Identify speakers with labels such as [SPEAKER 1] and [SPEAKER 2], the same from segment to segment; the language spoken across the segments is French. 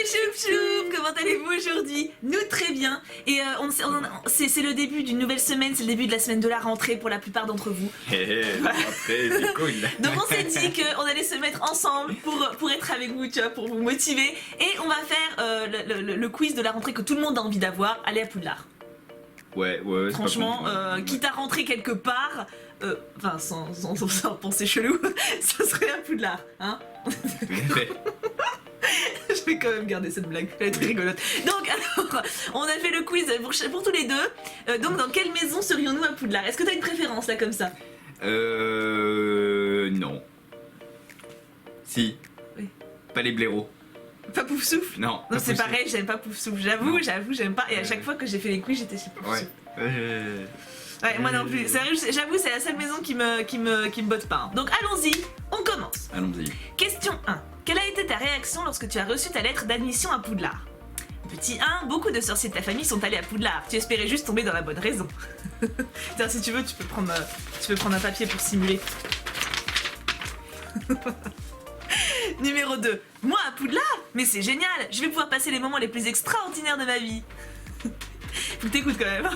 [SPEAKER 1] choup choup, comment allez-vous aujourd'hui? Nous très bien. Et c'est le début d'une nouvelle semaine, c'est le début de la semaine de la rentrée pour la plupart d'entre vous.
[SPEAKER 2] La rentrée, c'est cool.
[SPEAKER 1] Donc on s'est dit qu'on allait se mettre ensemble pour être avec vous, tu vois, pour vous motiver. Et on va faire le quiz de la rentrée que tout le monde a envie d'avoir, aller à Poudlard.
[SPEAKER 2] Ouais,
[SPEAKER 1] Franchement, quitte à rentrer quelque part, enfin sans penser chelou, ça serait à Poudlard, hein. Je vais quand même garder cette blague, elle est très rigolote. Donc alors, on a fait le quiz pour tous les deux. Donc dans quelle maison serions-nous à Poudlard? Est-ce que t'as une préférence là comme ça?
[SPEAKER 2] Non. Si.
[SPEAKER 1] Oui.
[SPEAKER 2] Pas les blaireaux.
[SPEAKER 1] Pas Poufsouffle?
[SPEAKER 2] Non.
[SPEAKER 1] Non, c'est pareil, j'aime pas Poufsouffle. J'avoue, j'aime pas. Et à chaque fois que j'ai fait les quiz, j'étais chez Poufsouffle. Ouais, moi non plus. Sérieux, j'avoue, c'est la seule maison qui me botte pas. Hein. Donc allons-y, on commence.
[SPEAKER 2] Allons-y.
[SPEAKER 1] Question 1. Quelle a été ta réaction lorsque tu as reçu ta lettre d'admission à Poudlard? Petit 1. Beaucoup de sorciers de ta famille sont allés à Poudlard. Tu espérais juste tomber dans la bonne raison. Tiens, si tu veux, tu peux prendre un papier pour simuler. Numéro 2. Moi à Poudlard? Mais c'est génial. Je vais pouvoir passer les moments les plus extraordinaires de ma vie. Faut que t'écoutes quand même.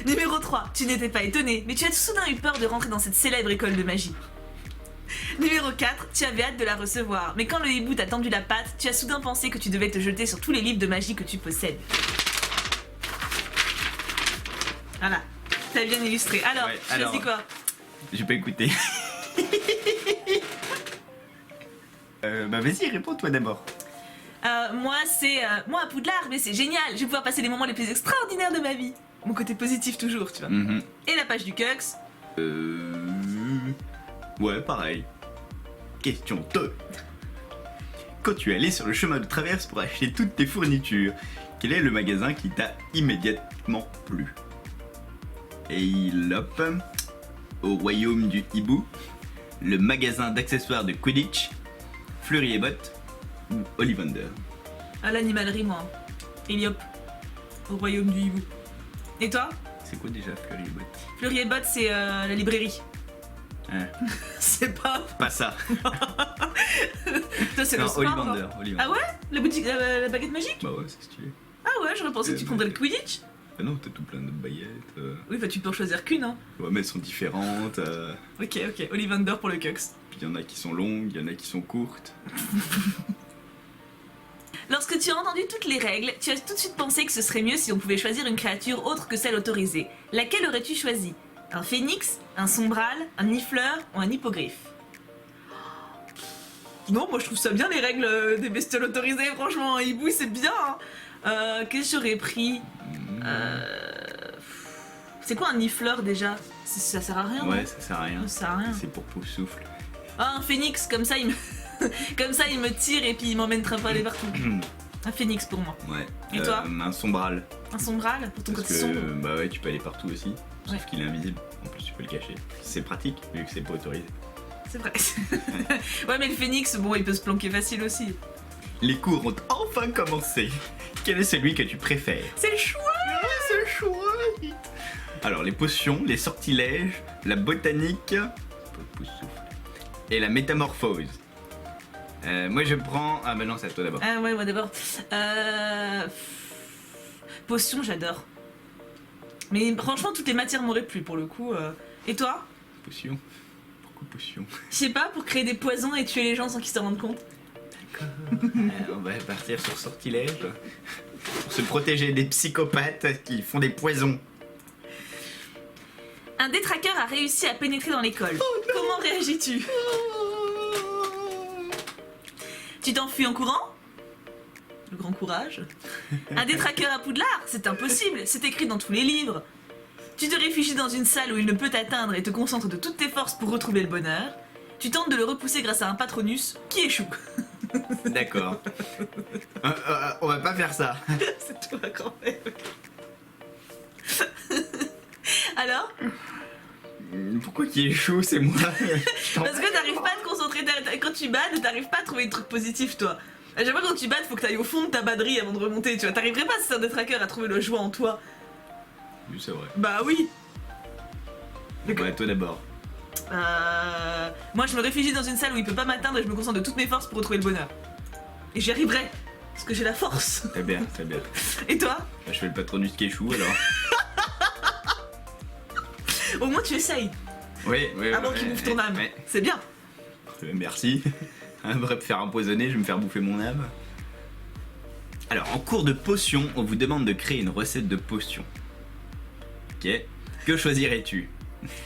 [SPEAKER 1] Numéro 3. Tu n'étais pas étonné, mais tu as tout soudain eu peur de rentrer dans cette célèbre école de magie. Numéro 4. Tu avais hâte de la recevoir, mais quand le hibou t'a tendu la patte, tu as soudain pensé que tu devais te jeter sur tous les livres de magie que tu possèdes. Voilà. T'as bien illustré. Alors,
[SPEAKER 2] Ouais,
[SPEAKER 1] tu choisis quoi?
[SPEAKER 2] J'ai pas écouté. Bah vas-y, réponds-toi d'abord.
[SPEAKER 1] Moi à Poudlard, mais c'est génial. Je vais pouvoir passer les moments les plus extraordinaires de ma vie. Mon côté positif toujours, tu vois. Et la page du Cux.
[SPEAKER 2] Ouais, pareil. Question 2. Quand tu es allé sur le chemin de traverse pour acheter toutes tes fournitures, quel est le magasin qui t'a immédiatement plu? Hop, au royaume du hibou, le magasin d'accessoires de Quidditch, Fleury et Botte ou Ollivander?
[SPEAKER 1] À l'animalerie, moi. Eliop. Au royaume du hibou. Et toi?
[SPEAKER 2] C'est quoi déjà Fleury et Botte?
[SPEAKER 1] Fleury et Botte, c'est la librairie.
[SPEAKER 2] Hein.
[SPEAKER 1] C'est pas.
[SPEAKER 2] Pas ça.
[SPEAKER 1] Toi, c'est le
[SPEAKER 2] Non,
[SPEAKER 1] sport.
[SPEAKER 2] Ollivander.
[SPEAKER 1] non
[SPEAKER 2] Ollivander.
[SPEAKER 1] Ah ouais? La boutique, la baguette magique?
[SPEAKER 2] Bah ouais, c'est stylé.
[SPEAKER 1] Ah ouais, j'aurais pensé que tu prendrais le Quidditch.
[SPEAKER 2] Ah non, t'as tout plein de baguettes.
[SPEAKER 1] Oui, bah tu peux en choisir qu'une, hein.
[SPEAKER 2] Ouais, mais elles sont différentes.
[SPEAKER 1] Ok, Ollivander pour le Cux.
[SPEAKER 2] Puis il y en a qui sont longues, il y en a qui sont courtes.
[SPEAKER 1] Lorsque tu as entendu toutes les règles, tu as tout de suite pensé que ce serait mieux si on pouvait choisir une créature autre que celle autorisée. Laquelle aurais-tu choisi? Un phénix, un sombral, un nifleur ou un hippogriffe? Non, moi je trouve ça bien les règles des bestioles autorisées, franchement, un hibou c'est bien. Hein. Qu'est-ce que j'aurais pris? C'est quoi un nifleur déjà? Ça sert à rien,
[SPEAKER 2] Ouais,
[SPEAKER 1] non?
[SPEAKER 2] ça sert à rien.
[SPEAKER 1] Ça sert à rien.
[SPEAKER 2] C'est pour Poufsouffle.
[SPEAKER 1] Ah, un phénix, comme ça il me... comme ça il me tire et puis il m'emmène trimballer partout. Un phénix pour moi.
[SPEAKER 2] Ouais.
[SPEAKER 1] Et toi?
[SPEAKER 2] Un sombral.
[SPEAKER 1] Un sombral pour ton
[SPEAKER 2] Parce
[SPEAKER 1] côté
[SPEAKER 2] que,
[SPEAKER 1] sombre.
[SPEAKER 2] bah ouais, tu peux aller partout aussi. Sauf
[SPEAKER 1] Ouais.
[SPEAKER 2] qu'il est invisible. En plus, tu peux le cacher. C'est pratique, vu que c'est pas autorisé.
[SPEAKER 1] C'est vrai. Ouais, mais le phénix, bon, il peut se planquer facile aussi.
[SPEAKER 2] Les cours ont enfin commencé. Quel est celui que tu préfères?
[SPEAKER 1] C'est le choix.
[SPEAKER 2] C'est chouette. Alors, les potions, les sortilèges, la botanique, Poufsouffle, et la métamorphose. Moi, je prends... Ah bah non, c'est à toi d'abord.
[SPEAKER 1] Ah ouais, moi d'abord. Potion, j'adore. Mais franchement, toutes les matières m'auraient plu pour le coup. Et toi?
[SPEAKER 2] Potion. Pourquoi potion?
[SPEAKER 1] Je sais pas, pour créer des poisons et tuer les gens sans qu'ils s'en rendent compte.
[SPEAKER 2] On va partir sur sortilège. Pour se protéger des psychopathes qui font des poisons.
[SPEAKER 1] Un détraqueur a réussi à pénétrer dans l'école. Comment réagis-tu? Tu t'enfuis en courant? Le grand courage. Un détraqueur à Poudlard? C'est impossible, c'est écrit dans tous les livres. Tu te réfugies dans une salle où il ne peut t'atteindre et te concentres de toutes tes forces pour retrouver le bonheur. Tu tentes de le repousser grâce à un patronus qui échoue.
[SPEAKER 2] D'accord. On va pas faire ça.
[SPEAKER 1] C'est toi quand même. Alors?
[SPEAKER 2] Pourquoi qui échoue, c'est moi?
[SPEAKER 1] Parce que t'arrives pas à te concentrer, quand tu bades, t'arrives pas à trouver des trucs positifs toi. À chaque fois quand tu bades, faut que t'ailles au fond de ta baderie avant de remonter, tu vois. T'arriverais pas si c'est un détraqueur à trouver le joie en toi.
[SPEAKER 2] Oui, c'est vrai.
[SPEAKER 1] Bah oui.
[SPEAKER 2] Ouais, toi d'abord.
[SPEAKER 1] Moi je me réfugie dans une salle où il peut pas m'atteindre et je me concentre de toutes mes forces pour retrouver le bonheur. Et j'y arriverai. Parce que j'ai la force.
[SPEAKER 2] Très bien, très bien.
[SPEAKER 1] Et toi?
[SPEAKER 2] Bah, je fais le patronus Kéchou alors.
[SPEAKER 1] Au moins tu essayes.
[SPEAKER 2] Oui, oui.
[SPEAKER 1] Avant qu'il bouffe ton âme.
[SPEAKER 2] Ouais.
[SPEAKER 1] C'est bien.
[SPEAKER 2] Merci. Après me faire empoisonner, je vais me faire bouffer mon âme. Alors, en cours de potion, on vous demande de créer une recette de potion. Ok. Que choisirais-tu?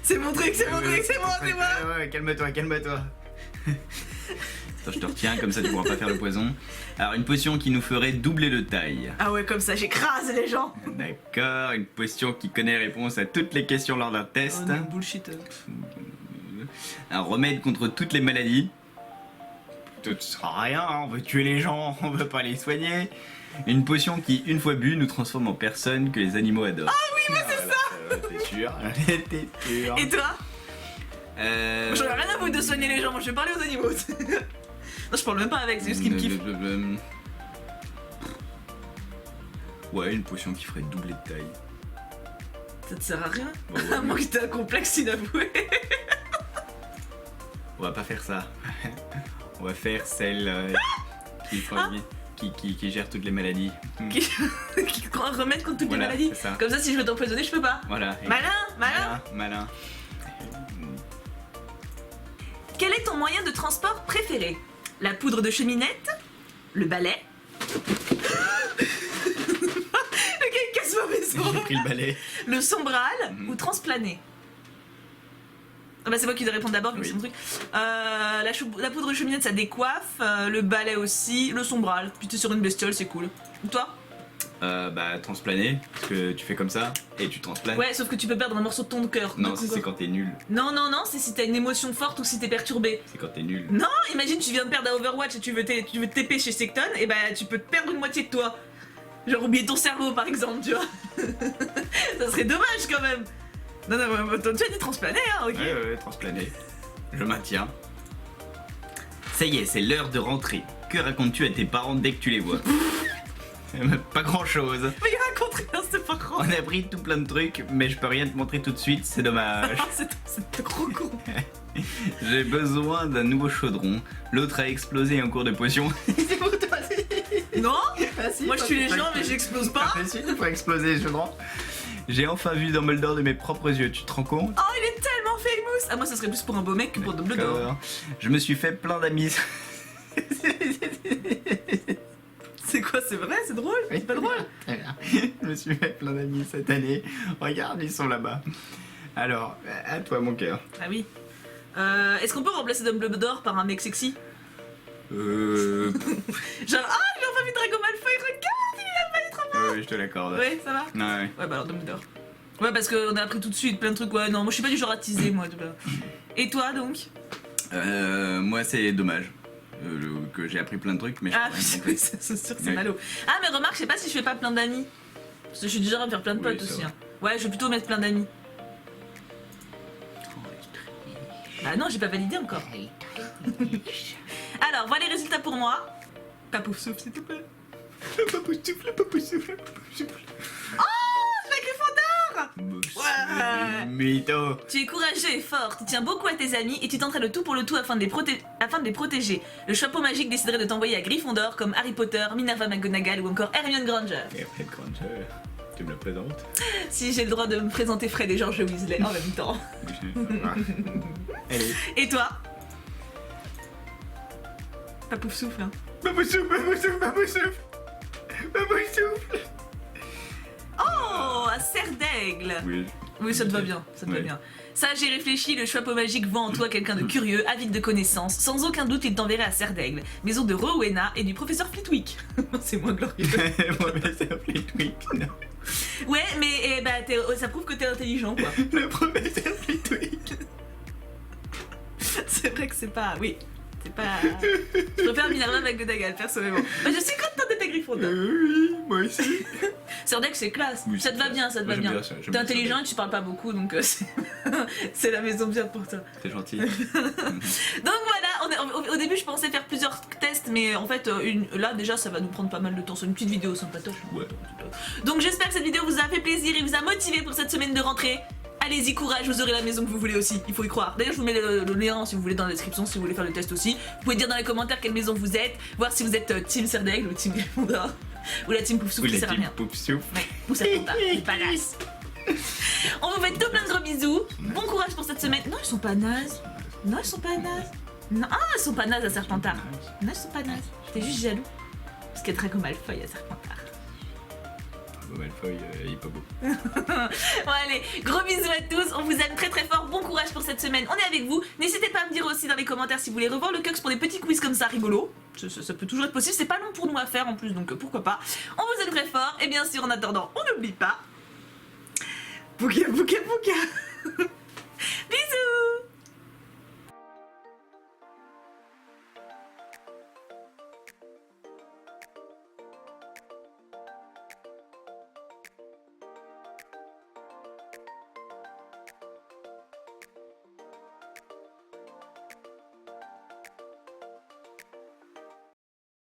[SPEAKER 1] C'est mon truc, c'est mon truc, c'est moi, c'est moi.
[SPEAKER 2] Ouais, calme-toi, calme-toi. Attends, je te retiens, comme ça tu pourras pas faire le poison. Alors, une potion qui nous ferait doubler de taille.
[SPEAKER 1] Ah ouais, comme ça j'écrase les gens.
[SPEAKER 2] D'accord, une potion qui connaît les réponses à toutes les questions lors d'un test.
[SPEAKER 1] Oh non, bullshit.
[SPEAKER 2] Un remède contre toutes les maladies. Ça sert à rien, hein, on veut tuer les gens, on veut pas les soigner. Une potion qui, une fois bu, nous transforme en personne que les animaux adorent. Ah
[SPEAKER 1] oui, mais c'est ça.
[SPEAKER 2] T'es sûr? T'es sûr?
[SPEAKER 1] Et toi? J'en ai rien à foutre de soigner les gens, moi je vais parler aux animaux. Non, je parle même pas avec, c'est juste qu'ils me kiffent.
[SPEAKER 2] Ouais, une potion qui ferait doubler de taille.
[SPEAKER 1] Ça te sert à rien?
[SPEAKER 2] Ouais, ouais,
[SPEAKER 1] À moins que t'aies un complexe inavoué.
[SPEAKER 2] On va pas faire ça. On va faire celle qui gère toutes les maladies.
[SPEAKER 1] Qui prend un remède contre toutes
[SPEAKER 2] Voilà,
[SPEAKER 1] les maladies.
[SPEAKER 2] c'est ça.
[SPEAKER 1] Comme ça, si je veux t'empoisonner, je peux pas.
[SPEAKER 2] Voilà.
[SPEAKER 1] Malin.
[SPEAKER 2] Malin.
[SPEAKER 1] Quel est ton moyen de transport préféré? La poudre de cheminette? Le balai? Le gars il casse ma maison.
[SPEAKER 2] J'ai pris le balai.
[SPEAKER 1] Le sombral ou transplaner? Ah bah c'est moi qui dois répondre d'abord, vu que c'est mon truc. La poudre de cheminette ça décoiffe, le balai aussi, le sombral. Puis t'es sur une bestiole, c'est cool. Et toi?
[SPEAKER 2] Bah transplaner, parce que tu fais comme ça et tu transplanes.
[SPEAKER 1] Ouais, sauf que tu peux perdre un morceau de ton cœur.
[SPEAKER 2] Non,
[SPEAKER 1] Donc,
[SPEAKER 2] c'est quand t'es nul.
[SPEAKER 1] Non, c'est si t'as une émotion forte ou si t'es perturbé.
[SPEAKER 2] C'est quand t'es nul.
[SPEAKER 1] Non, imagine tu viens de perdre à Overwatch et tu veux te TP chez Secton, et bah tu peux te perdre une moitié de toi. Genre oublier ton cerveau par exemple, tu vois. Ça serait dommage quand même. Non, tu as dit transplaner, hein, ok.
[SPEAKER 2] Ouais, transplaner. Je maintiens. Ça y est, c'est l'heure de rentrer. Que racontes-tu à tes parents dès que tu les vois? Pas grand chose.
[SPEAKER 1] Mais il raconte rien, c'est pas grave.
[SPEAKER 2] On a pris tout plein de trucs, mais je peux rien te montrer tout de suite, c'est dommage.
[SPEAKER 1] C'est trop con.
[SPEAKER 2] J'ai besoin d'un nouveau chaudron. L'autre a explosé en cours de potion.
[SPEAKER 1] C'est pour toi. Non. Moi je tue les gens, mais j'explose pas.
[SPEAKER 2] Mais si, il faut exploser les chaudrons. J'ai enfin vu Dumbledore de mes propres yeux, tu te rends compte?
[SPEAKER 1] Oh, il est tellement famous. Ah, moi ça serait plus pour un beau mec que pour Dumbledore.
[SPEAKER 2] D'accord. Je me suis fait plein d'amis.
[SPEAKER 1] C'est quoi, c'est vrai, c'est drôle? C'est pas drôle?
[SPEAKER 2] Je me suis fait plein d'amis cette année. Regarde, ils sont là-bas. Alors, à toi mon cœur.
[SPEAKER 1] Ah oui. Est-ce qu'on peut remplacer Dumbledore par un mec sexy? Genre, il a enfin vu Drago Malfoy, regarde, il a pas trop bien.
[SPEAKER 2] Ouais, je te l'accorde.
[SPEAKER 1] Ouais, ça va?
[SPEAKER 2] Ouais.
[SPEAKER 1] Ouais, bah alors Dumbledore. Ouais, parce qu'on a appris tout de suite plein de trucs. Ouais, non, moi je suis pas du genre à teaser, moi. Et toi donc?
[SPEAKER 2] Moi, c'est dommage. Que j'ai appris plein de trucs, mais je
[SPEAKER 1] Ah,
[SPEAKER 2] peux rien
[SPEAKER 1] oui,
[SPEAKER 2] compter.
[SPEAKER 1] c'est sûr que c'est
[SPEAKER 2] Ouais.
[SPEAKER 1] malaud. Ah, mais remarque, je sais pas si je fais pas plein d'amis. Parce que je suis du genre à me faire plein de
[SPEAKER 2] Oui,
[SPEAKER 1] potes
[SPEAKER 2] ça
[SPEAKER 1] aussi.
[SPEAKER 2] va.
[SPEAKER 1] Hein. Ouais, je vais plutôt mettre plein d'amis. Bah non, j'ai pas validé encore. Alors, voilà les résultats pour moi. Pas pouf souffle, s'il te plaît.
[SPEAKER 2] Papoussouffle.
[SPEAKER 1] Oh, c'est la Gryffondor. Ouais.
[SPEAKER 2] Mytho.
[SPEAKER 1] Tu es courageux et fort, tu tiens beaucoup à tes amis et tu tenterais le tout pour le tout afin de les protéger. Le chapeau magique déciderait de t'envoyer à Gryffondor comme Harry Potter, Minerva McGonagall ou encore Hermione Granger.
[SPEAKER 2] Et Fred Granger, tu me la présentes?
[SPEAKER 1] Si j'ai le droit de me présenter Fred et George Weasley en même temps.
[SPEAKER 2] Allez.
[SPEAKER 1] Et toi? Pas pouf souffle, hein.
[SPEAKER 2] Papoussouffle.
[SPEAKER 1] Oh, un cerf d'aigle. Oui, ça te va bien, ça te va
[SPEAKER 2] Ouais.
[SPEAKER 1] bien. Ça, j'ai réfléchi, le chapeau magique voit en toi quelqu'un de curieux, avide de connaissances. Sans aucun doute, il t'enverrait à Cerf d'Aigle, maison de Rowena et du professeur Flitwick. C'est moins glorieux.
[SPEAKER 2] Moi, mais c'est Flitwick. Non.
[SPEAKER 1] Ouais, mais ça prouve que t'es intelligent, quoi.
[SPEAKER 2] Le professeur Flitwick.
[SPEAKER 1] C'est vrai que c'est pas... Oui, c'est pas... Je préfère Minerva McGonagall, personnellement. Bah, je suis contente de ta Gryffondor.
[SPEAKER 2] Oui, moi aussi.
[SPEAKER 1] Cerf d'Aigle, c'est classe.
[SPEAKER 2] Oui,
[SPEAKER 1] ça
[SPEAKER 2] c'est
[SPEAKER 1] te va
[SPEAKER 2] classe.
[SPEAKER 1] bien, ça te
[SPEAKER 2] Moi,
[SPEAKER 1] va
[SPEAKER 2] j'aime
[SPEAKER 1] bien.
[SPEAKER 2] bien ça, j'aime
[SPEAKER 1] T'es
[SPEAKER 2] bien
[SPEAKER 1] intelligent
[SPEAKER 2] ça.
[SPEAKER 1] et tu parles pas beaucoup, donc c'est la maison bien pour toi.
[SPEAKER 2] C'est gentil.
[SPEAKER 1] Donc voilà, au début je pensais faire plusieurs tests, mais en fait là déjà ça va nous prendre pas mal de temps, c'est une petite vidéo sympatoche.
[SPEAKER 2] Ouais.
[SPEAKER 1] Donc j'espère que cette vidéo vous a fait plaisir et vous a motivé pour cette semaine de rentrée. Allez-y, courage, vous aurez la maison que vous voulez aussi, il faut y croire. D'ailleurs, je vous mets le lien si vous voulez dans la description, si vous voulez faire le test aussi. Vous pouvez dire dans les commentaires quelle maison vous êtes, voir si vous êtes Team Serdaigle ou Team Gryffondor. Ou la Team Poufsouffle qui sert à rien.
[SPEAKER 2] Poufsouffle.
[SPEAKER 1] Ouais, ou Serpentard, c'est pas naze. On vous fait tout plein de gros bisous. Bon courage pour cette semaine. Non, ils sont pas nazes. Non, ils sont pas nazes. Non, ah, ils sont pas nazes à Serpentard. Non, ils sont pas nazes. T'es juste jaloux. Parce qu'il y a Draco Malfoy à Serpentard.
[SPEAKER 2] Malfoy, il est pas beau.
[SPEAKER 1] Bon allez, gros bisous à tous, on vous aime très très fort, bon courage pour cette semaine, on est avec vous. N'hésitez pas à me dire aussi dans les commentaires si vous voulez revoir le Cux pour des petits quiz comme ça rigolo. Ça peut toujours être possible, c'est pas long pour nous à faire en plus, donc pourquoi pas. On vous aime très fort, et bien sûr en attendant, on n'oublie pas... Pouka pouka pouka.